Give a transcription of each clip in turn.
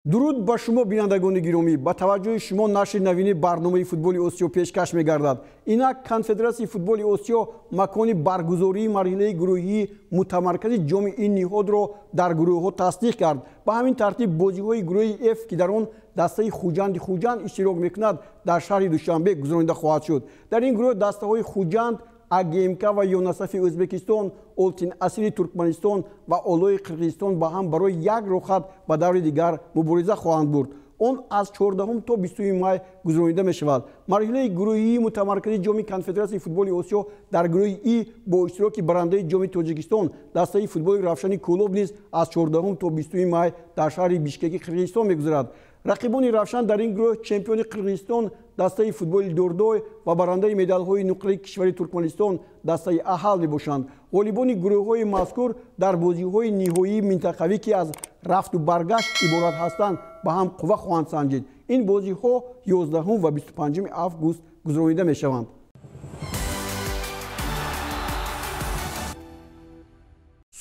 дуруд ба шумо бинандагони гиромӣ, ба таваҷҷӯҳи шумо нашри навини барномаи футболи осиё пешкаш мегардад. Инак конфедератсияи футболи осиё макони баргузории марҳилаи гурӯҳии мутамаркази ҷомеи ниҳодро дар гурӯҳҳо тасдиқ кард. Ба ҳамин тартиб бозиҳои гурӯҳи F, ки дар он дастаи Хуҷанди Хуҷанд иштирок мекунад, дар шаҳри Душанбе гузаронида хоҳад шуд. Дар ин гурӯҳ дастаҳои Хуҷанд, АГМК ва Юнасафи Ӯзбекистон, Олтин Асири Туркманистон ва Олои Қирғизистон ба ҳам барои як роҳхат ба даври дигар мубориза хоҳанд бурд. Он аз 14 то 20 май гузаронида мешавад. Марҳилаи гурӯҳии мутамаркази ҷоми конфедератсияи футболи осиё дар гурӯҳи И бо иштироки барандаи ҷоми Тоҷикистон, дастаи футболи Равшани Кӯлоб низ аз 14 то 20 май дар шаҳри Бишкеки Қирғизистон мегузарад. Рақибони Равшан дар ин гурӯҳ чемпиони Қирғизистон, дастаи футболи Дордой ва барандаи медалҳои нуқраи кишвари Туркманистон, дастаи Аҳал мебошанд. Ғолибони гурӯҳҳои мазкур дар бозиҳои ниҳоии минтақавӣ, ки аз рафту баргашт иборат ҳастанд, ба ҳам қувва хоҳанд санҷид. Ин бозиҳо 11 ва 25 август гузаронида мешаванд.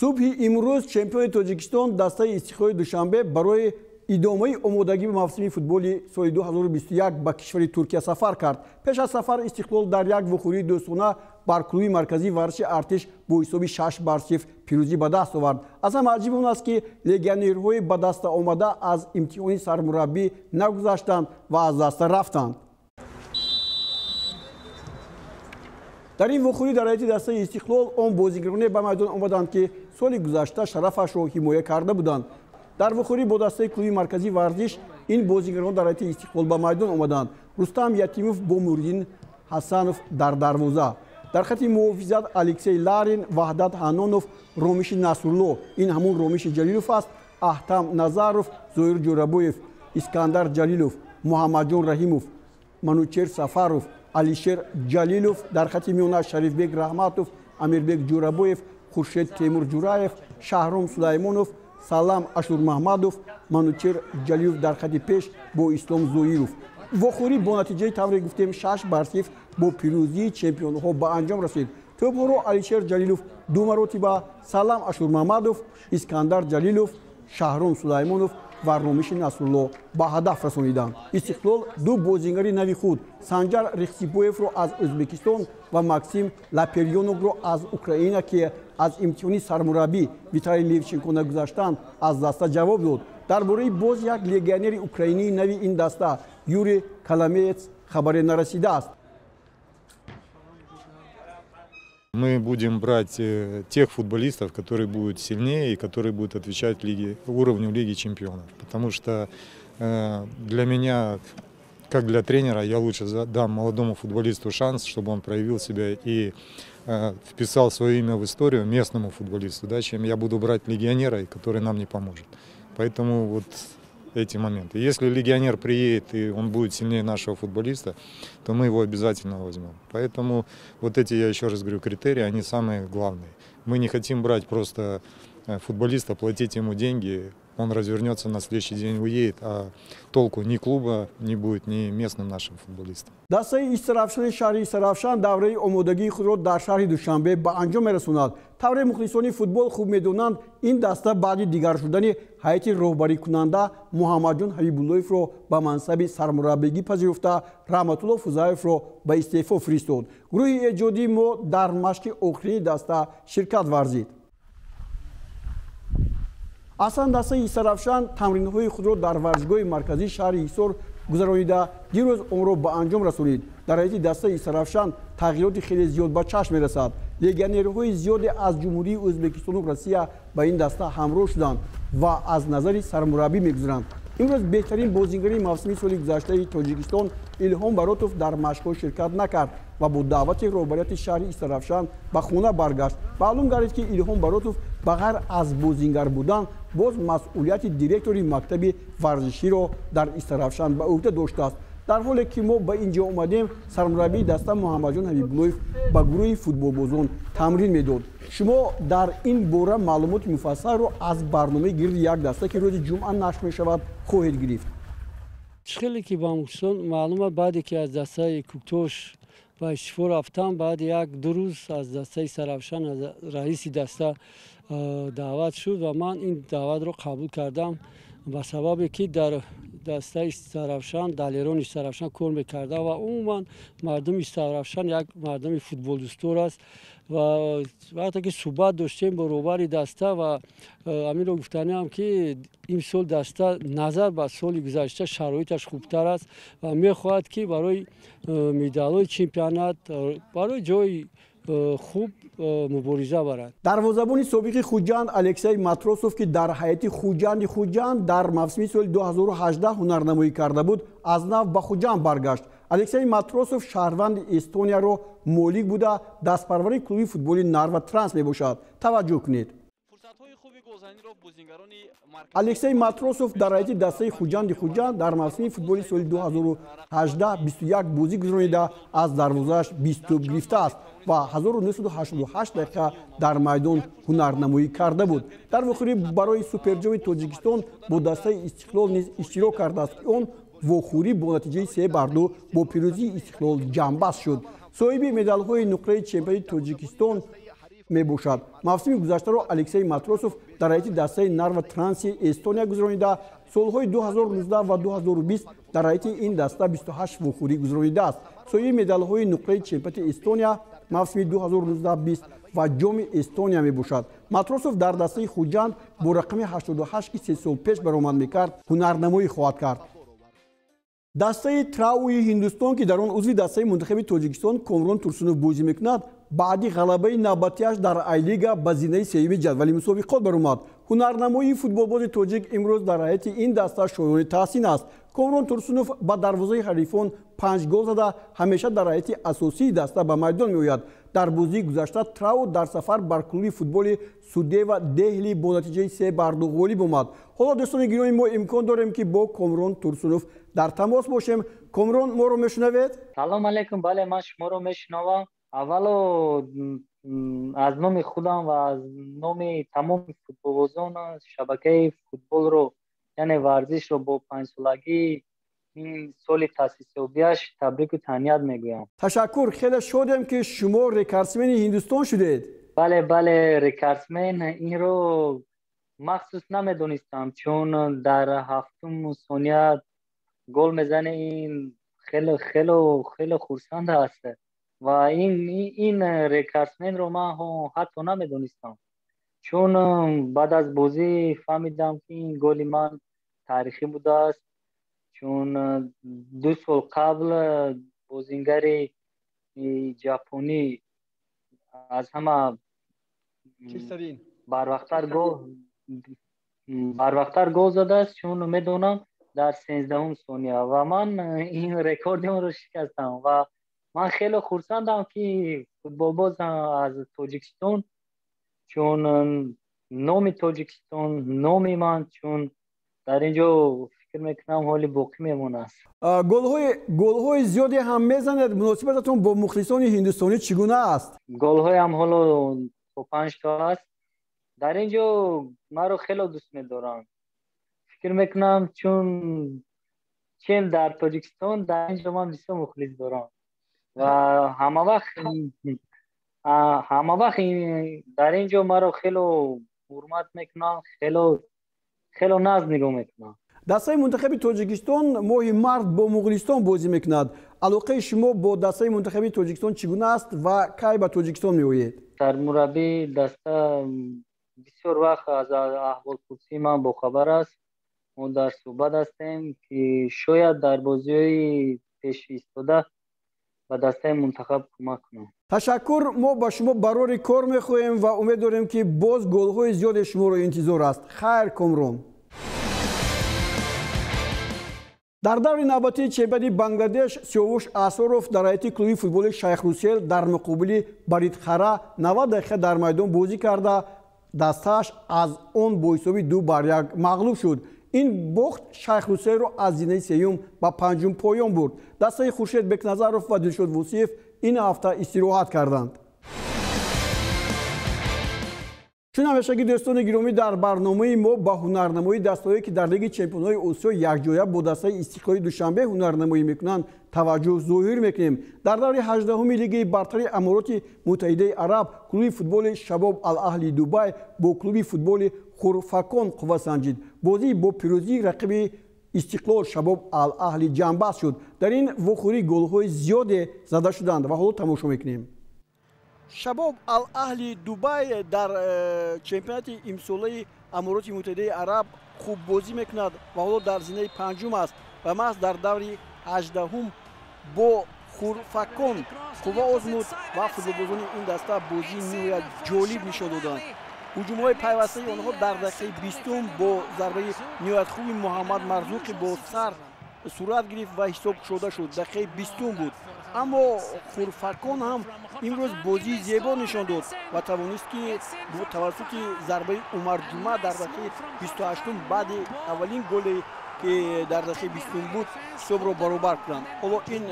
субҳи имрӯз чемпиони Тоҷикистон, дастаи Истиқлоли Душанбе барои идомаи омодагӣ ба мавсими футболи соли 2021 ба кишвари Туркия сафар кард. Пеш аз сафар Истиқлол дар як вохӯрии дӯстона бар клуби марказии варзиши Артиш бо ҳисоби 6-0 пирӯзӣ ба даст овард. Аз ҳама аҷиб он аст, ки легионерҳои ба даста омада аз имтиҳони сармураббӣ нагузаштанд ва аз даста рафтанд. дар ин вохӯрӣ дар ҳайати дастаи Истиқлол он бозигароне ба майдон омаданд, ки соли гузашта шарафашро ҳимоя карда буданд. дар вохӯрӣ бо дастаи клуби марказии варзиш ин бозигарон дар ҳайати Истиқлол ба майдон омаданд. Рустам Ятимов бо Мурдин Ҳасанов дар дарвоза, дар хати муҳофизат Алексей Ларин, Ваҳдат Ҳанонов, Ромиши Насрулло, ин ҳамун Ромиши Ҷалилов аст, Аҳтам Назаров, Зоир Ҷӯрабоев, Искандар Ҷалилов, Муҳаммадҷон Раҳимов, Манучер Сафаров, Алишер Ҷалилов, дар хати миёна Шарифбек Раҳматов, Амирбек Ҷӯрабоев, Хуршед Темур Ҷураев, Шаҳром Сулаймонов, Салам Ашурмаҳмадов, Манучер Ҷалилов дар хати пеш бо Ислом Зоиров. вохӯрӣ бо натиҷаи тавре гуфтем 6-0 бо пирӯзии чемпионҳо ба анҷом расид. Тӯбҳоро Алишер Ҷалилов 2 маротиба, Салам Ашурмаҳмадов, Искандар Ҷалилов, Шаҳром Сулаймонов ва Ромиши Насрулло ба ҳадаф расониданд. Истиқлол 2 бозингари нави худ, Санҷар Рихсипоевро аз Ӯзбекистон ва Максим Лаперёновро аз Украина, ки аз имтиҳони сармураббӣ Виталий Левченко нагузаштанд, аз даста ҷавоб дод. дар бораи боз як легионери украинии нави ин даста Юрий Коломеец хабаре нарасидааст. Мы будем брать тех футболистов, которые будут сильнее и которые будут отвечать уровню Лиги Чемпионов. Потому что для меня, как для тренера, я лучше дам молодому футболисту шанс, чтобы он проявил себя и вписал свое имя в историю местному футболисту, да, чем я буду брать легионера, который нам не поможет. Поэтому вот эти моменты. Если легионер приедет и он будет сильнее нашего футболиста, то мы его обязательно возьмем. Поэтому вот эти, я еще раз говорю, критерии, они самые главные. Мы не хотим брать просто футболиста, платить ему деньги, он развернется, на следующий день уедет, а толку ни клуба не будет, ни местным нашим футболистам. дастаи Истиравшани шаҳри Истиравшан давраи омодагии худро дар шаҳри Душанбе ба анҷом мерасонад. тавре мухлисони футбол хуб медонанд, ин даста баъди дигар шудани ҳайати роҳбарикунанда Муҳаммадҷон Ҳабибуллоевро ба мансаби сармураббигӣ пазируфта, Раҳматулло Фузаевро ба истеъфо фиристод. гурӯҳи эҷодии мо дар машқи охирини даста ширкат варзид. аслан дастаи Истиравшан тамринҳои худро дар варзишгоҳи марказии шаҳри Ҳисор гузаронида дирӯз онро ба анҷом расонид. дар ҳайати дастаи Истиравшан тағйироти хеле зиёд ба чашм мерасад. легионерҳои зиёде аз ҷумҳурии Ӯзбекистону Россия ба ин даста ҳамроҳ шуданд ва аз назари сармураббӣ мегузаранд. имрӯз беҳтарин бозингари мавсими соли гузаштаи Тоҷикистон Илҳом Баротов дар машқҳо ширкат накард ва бо даъвати роҳбарияти шаҳри Истиравшан ба хона баргашт. маълум гардид, ки Илҳом Баротов ба ғайр аз бозингар будан боз масъулияти директори мактаби варзиширо дар Истиравшан ба ӯҳда доштааст. дар ҳоле ки мо ба ин ҷо омадем, сармураббии даста Муҳаммадҷон Ҳабибуллоев ба гурӯҳи футболбозон тамрин медод. шумо дар ин бора маълумоти муфассалро аз барномаи гирди як даста, ки рӯзи ҷумъа нашр мешавад, хоҳед гирифт. خیلی که با مکسون معلومه بعدی که از دسته کوکتوش و اشتفا رفتم بعد یک دو روز از دسته سرافشان از رئیس دسته دعوت شد و من این دعوت رو قبول کردم ба сабабе ки дар дастаи Саравшан далерони Саравшан кор мекарда ва умуман мардуми Саравшан як мардуми футболдӯстор аст ва вақте ки суҳбат доштем бо роҳбари даста ва аминро гуфтаниам ки имсол даста назар ба соли гузашта шароиташ хубтар аст ва мехоҳад ки барои медалҳои чемпионат барои ҷои хуб мубориза барад. дарвозабони собиқи Хуҷанд Алексей Матросов ки дар ҳайати Хуҷанд дар мавсими соли 2018 ҳунарнамоӣ карда буд, аз нав ба Хуҷанд баргашт. Алексей Матросов шаҳрванди Эстонияро молик буда дастпарвари клуби футболи Нарва Транс мебошад. Таваҷҷӯҳ кунед. Алексей Матросов дар ҳайати дастаи Хуҷанд дар мавсими футболи соли 2018 21 бозӣ гузаронида аз дарвозааш 20 тӯб гирифтааст ва 1988 дақиқа дар майдон ҳунарнамоӣ карда буд. Дар вохӯрӣ барои суперҷоми Тоҷикистон бо дастаи Истиқлол низ иштирок кардааст ки он вохӯрӣ бо натиҷаи 3-2 бо пирӯзии Истиқлол ҷамъбаст шуд. соҳиби медалҳои нуқраи чемпионати Тоҷикистон мебошад. мавсими гузаштаро Алексей Матросов дар ҳайати дастаи Нарва Транси Эстония гузаронида, солҳои 2019 ва 2020 дар ҳайати ин даста 28 вохӯрӣ гузаронидааст. соҳиби медалҳои нуқраи чемпионати Эстония мавсими 2019-20 ва ҷоми Эстония мебошад. Матросов дар дастаи Хуҷанд бо рақами 88 ки 3 сол пеш баромад мекард, ҳунарнамоӣ хоҳад кард. дастаи Трауи Ҳиндустон ки дар он узви дастаи мунтахаби Тоҷикистон Комрон Турсунов бозӣ мекунад, баъди ғалабаи навбатиаш дар Ай-лига ба зинаи сеюми ҷадвали мусобиқот баромад. ҳунарнамоии футболбози тоҷик имрӯз дар ҳайати ин даста шоёни таҳсин аст. Комрон Турсунов ба дарвозаи ҳарифон 5 гол зада ҳамеша дар ҳайати асосии даста ба майдон меояд. дар бозии гузашта Трау дар сафар бар клуби футболи Судева Деҳли бо натиҷаи 3-2 ғолиб омад. ҳоло дӯстони гироми мо имкон дорем ки бо Комрон Турсунов дар тамос бошем. Комрон, моро мешунавед? салом алайкум. бале, ман шуморо мешунавам. аввало аз номи худам ва аз номи тамоми футболбозон шабакаи футболро яъне варзишро бо 5-солагӣ ин соли таъсисёбиаш табрику таҳният мегӯям. ташаккур. хеле шодем ки шумо рекордсмени Ҳиндустон шудед. бале, рекордсмен инро махсус намедонистам, чун дар 7 сония гол мезане ин хеле хурсанд аст ва ин рекордсменро ман ҳатто намедонистам, чун баъд аз бозӣ фаҳмидам ки ин голи ман таърихӣ будааст, чун 2 сол қабл бозингари ҷапонӣ аз ҳама барвақттар гол задааст, чун медонам дар 13 сония ва ман ин рекорди онро шикастам ва ман хеле хурсандам ки футболбоз аз Тоҷикистон, чун номи Тоҷикистон, номи ман, чун дар ин ҷо фикр мекунам ҳоли боқӣ мемонад. голҳои зиёде ҳам мезанед. муносибататон бо мухлисони ҳиндустонӣ чӣ гуна аст? голҳоям ҳоло 5 то аст. дар ин ҷо маро хеле дӯст медорам. фикр мекунам чун чем дар Тоҷикистон, дар ин ҷо ман бисёр мухлис дорам ва ҳама вақт дар ин ҷо маро хеле ҳурмат мекунам, хеле наз нигоҳ мекунам. дастаи мунтахаби Тоҷикистон моҳи март бо Муғулистон бозӣ мекунад. алоқаи шумо бо дастаи мунтахаби Тоҷикистон чӣ гуна аст ва кай ба Тоҷикистон меоед? сармураббии даста бисёр вақт аз аҳволпурсии ман бохабар аст. мо дар суҳбат ҳастем ки шояд дар бозиҳои пешиистода ба дастаи мунтахаб кӯмак кунам. ташаккур. мо ба шумо барори кор мехоҳем ва умед дорем ки боз голҳои зиёде шуморо интизор аст. хайр, Комрон. дар даври навбатии чемпионати Бангладеш Сиёвуш Асоров дар ҳайати клуби футболи Шайхрусел дар муқобили Баридхара 90 дақиқа дар майдон бозӣ карда, дастааш аз он бо ҳисоби 2-1 мағлуб шуд. ин бохт Шайхруселро аз зинаи сеюм ба панҷум поён бурд. дастаи Хуршед Бекназаров ва Дилшод Восиев ин ҳафта истироҳат карданд. чун ҳамешагӣ дӯстони гиромӣ, дар барномаи мо ба ҳунарнамоии дастаҳое ки дар Лиги Чемпионҳои Осиё якҷоя бо дастаи Истиқлоли Душанбе ҳунарнамоӣ мекунанд таваҷҷӯҳ зоҳир мекунем. дар даври 18-уми Лигаи бартари Амороти Муттаҳидаи Араб клуби футболи Шабоб Ал-Аҳли Дубай бо клуби футболи خورفکان قوه سنجید. بازی با پیروزی رقیب استقلال شباب الاهلی جنبست شد. در این وخوری گل‌های زیاد زده شدند و حالا تماشا میکنیم. شباب الاهلی دبی در چمپیونات امساله امارات متحده عرب خوب بازی میکند و حالا در زینه پنجم است و محض در دوری 18 با خورفکان قوه آزمود و فوتبالبازان این دسته بازی نهایت جالب نشان دادند. هجوم‌های پیوسته آنها در دقیقه 20 با ضربه نهایت خوب محمد مرزوقی با سر صورت گرفت و حساب شده شد. دقیقه 20 بود. اما خورفکان هم امروز بازی زیبا نشان داد و توانست که توسط ضربه عمر جمعه در دقیقه 28 بعد اولین گل که در دقیقه 20 بود حساب را برابر کردند. حالا این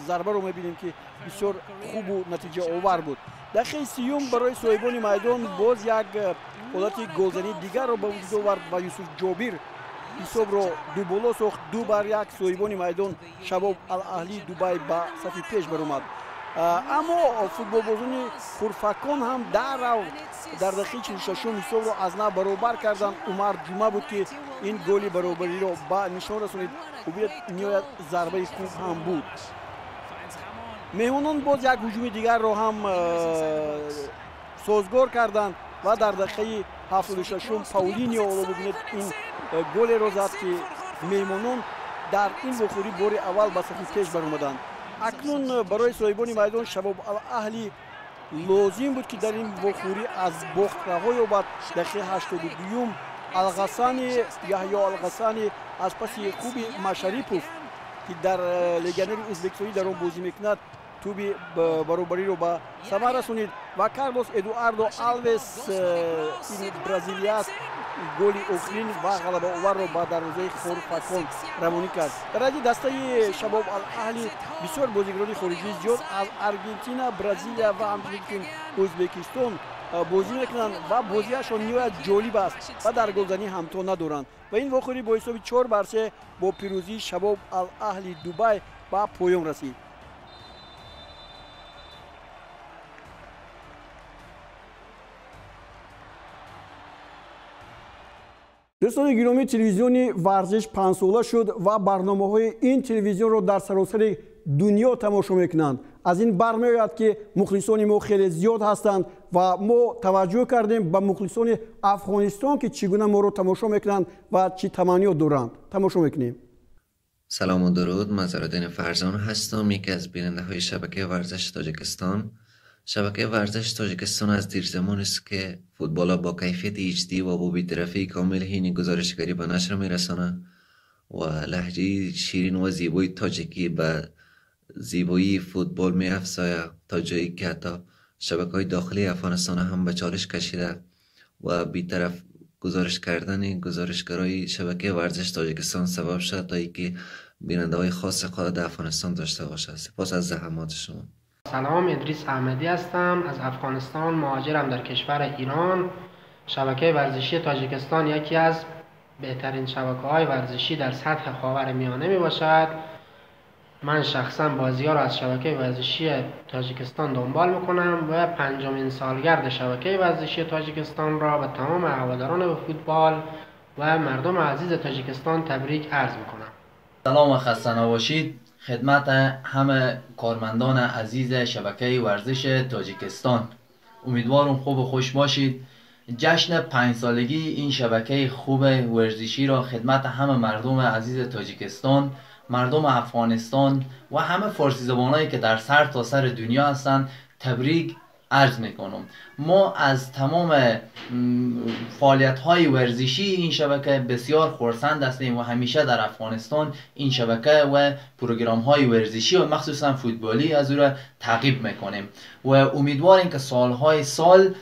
ضربه رو می‌بینیم که بسیار خوب و نتیجه آور بود. دقیقه 30 برای صاحبان میدان باز یک حالت گلزنی دیگر را به وجود آورد و یوسف جابر حساب را دو بالا ساخت. 2-1 صاحبان میدان شباب الاهلی دبی به صف پیش برآمد. اما فوتبالبازان خورفکان هم در دقیقه 46 حساب را از نو برابر کردند. عمر جمعه بود که این گل برابری را به نشان رسانید. خوبیت نهایت ضربه خوب هم بود. مهمانان باز یک هجوم دیگر را هم سازگار کردند و در دقیقه 76 پاولینیو را ببینید این گل را زد که مهمانان در این بخوری بار اول به صف پیش برآمدند. اکنون برای صاحبان میدان شباب الاهلی لازم بود که در این بخوری از باخت رها یابد. دقیقه 82 الغسانی یحیی الغسانی از پس خوب مشریپوف که در لگنر ازبکستانی در آن بازی میکند توبی برابری رو به ثمر رسونید و کارلوس ادواردو آلوس این برزیلی است گل آخرین و غلبه آور رو با دروازه خورفکان رمانی کرد. در این دسته شباب الاهلی بسیار بازیگران خارجی زیاد از ارژانتین، برزیل و همچنین ازبکستان بازی میکنند و بازیشان نهایت جالب است و در گلزنی همتا ندارند و این واخوری با حساب 4-3 با پیروزی شباب الاهلی دبی به پایان رسید. دوستان گرامی، تلویزیون ورزش 5 ساله شد و برنامه‌های این تلویزیون را در سراسر دنیا تماشا میکنند. از این برمیآید که مخلصان ما خیلی زیاد هستند و ما توجه کردیم به مخلصان افغانستان که چگونه ما رو تماشا میکنند و چی تمنیات دارند. تماشا میکنیم. سلام و درود، من زرالدین فرزان هستم، یکی از بیننده های شبکه ورزش تاجیکستان. شبکه ورزش تاجیکستان از دیر زمان است که فوتبال با کیفیت HD و با بی‌طرفی کامل هین گزارشگری به نشر میرسانه و لهجه شیرین و زیبای تاجیکی به زیبایی فوتبال می افزاید تا جایی که حتی شبکه‌های داخلی افغانستان هم به چالش کشیده و بی‌طرف گزارش کردن گزارشگرای شبکه ورزش تاجیکستان سبب شد تا اینکه بیننده های خاص خود در افغانستان داشته باشد. سپاس از زحمات شما. سلام، ادریس احمدی هستم، از افغانستان مهاجرم در کشور ایران. شبکه ورزشی تاجیکستان یکی از بهترین شبکه‌های ورزشی در سطح خاورمیانه می باشد. من شخصا بازی‌ها را از شبکه ورزشی تاجیکستان دنبال می‌کنم و 5مین سالگرد شبکه ورزشی تاجیکستان را به تمام هواداران فوتبال و مردم عزیز تاجیکستان تبریک عرض می‌کنم. سلام و خسته نباشید خدمت همه کارمندان عزیز شبکه ورزش تاجیکستان. امیدوارم خوب و خوش باشید. جشن 5 سالگی این شبکه خوب ورزشی را خدمت همه مردم عزیز تاجیکستان، مردم افغانستان و همه فارسی زبانایی که در سر تا سر دنیا هستند تبریک عرض میکنم. ما از تمام فعالیت های ورزشی این شبکه بسیار خرسند هستیم و همیشه در افغانستان این شبکه و پروگرام های ورزشی و مخصوصا فوتبالی از او را تعقیب میکنیم و امیدواریم که سالهای سال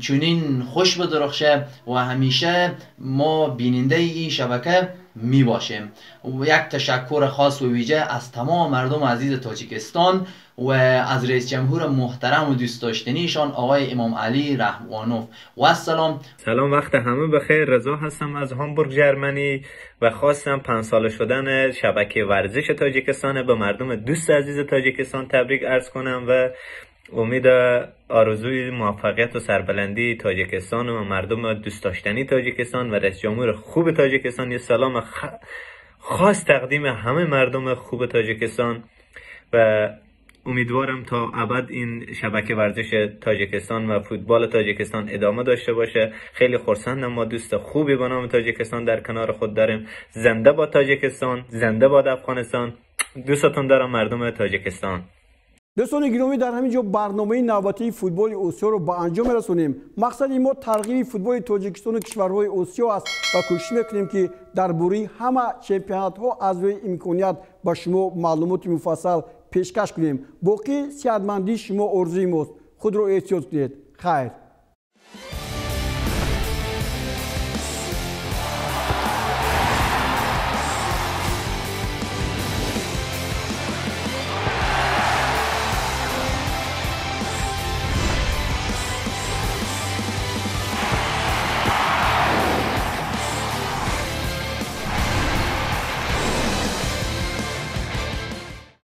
چنین خوش بدرخشه و همیشه ما بیننده این شبکه می باشیم. و یک تشکر خاص و ویژه از تمام مردم عزیز تاجیکستان و از رئیس جمهور محترم و دوست داشتنیشان آقای امام علی رحمانوف. و السلام. سلام، وقت همه بخیر. رضا هستم از هامبورگ ژرمنی و خواستم 5 ساله شدن شبکه ورزش تاجیکستان به مردم دوست عزیز تاجیکستان تبریک عرض کنم و امید آرزوی موفقیت و سربلندی تاجیکستان و مردم دوست داشتنی تاجیکستان و رئیس جمهور خوب تاجیکستان. یه سلام خاص تقدیم همه مردم خوب تاجیکستان و امیدوارم تا ابد این شبکه ورزش تاجیکستان و فوتبال تاجیکستان ادامه داشته باشه. خیلی خرسندم ما دوست خوبی به نام تاجیکستان در کنار خود داریم. زنده باد تاجیکستان، زنده باد افغانستان. دوستتون دارم مردم تاجیکستان. دوستان گرامی، در همین جا برنامه نوبتی فوتبال آسیا رو به انجام رسونیم. مقصد ما ترغیب فوتبال تاجیکستان و کشورهای آسیا است و کوشش میکنیم که درباره همه چمپیونات ها از روی امکانیت به شما معلومات مفصل پیشکش کنیم. باقی صحتمندی شما آرزوی ماست. خود رو احتیاط کنید. خیر.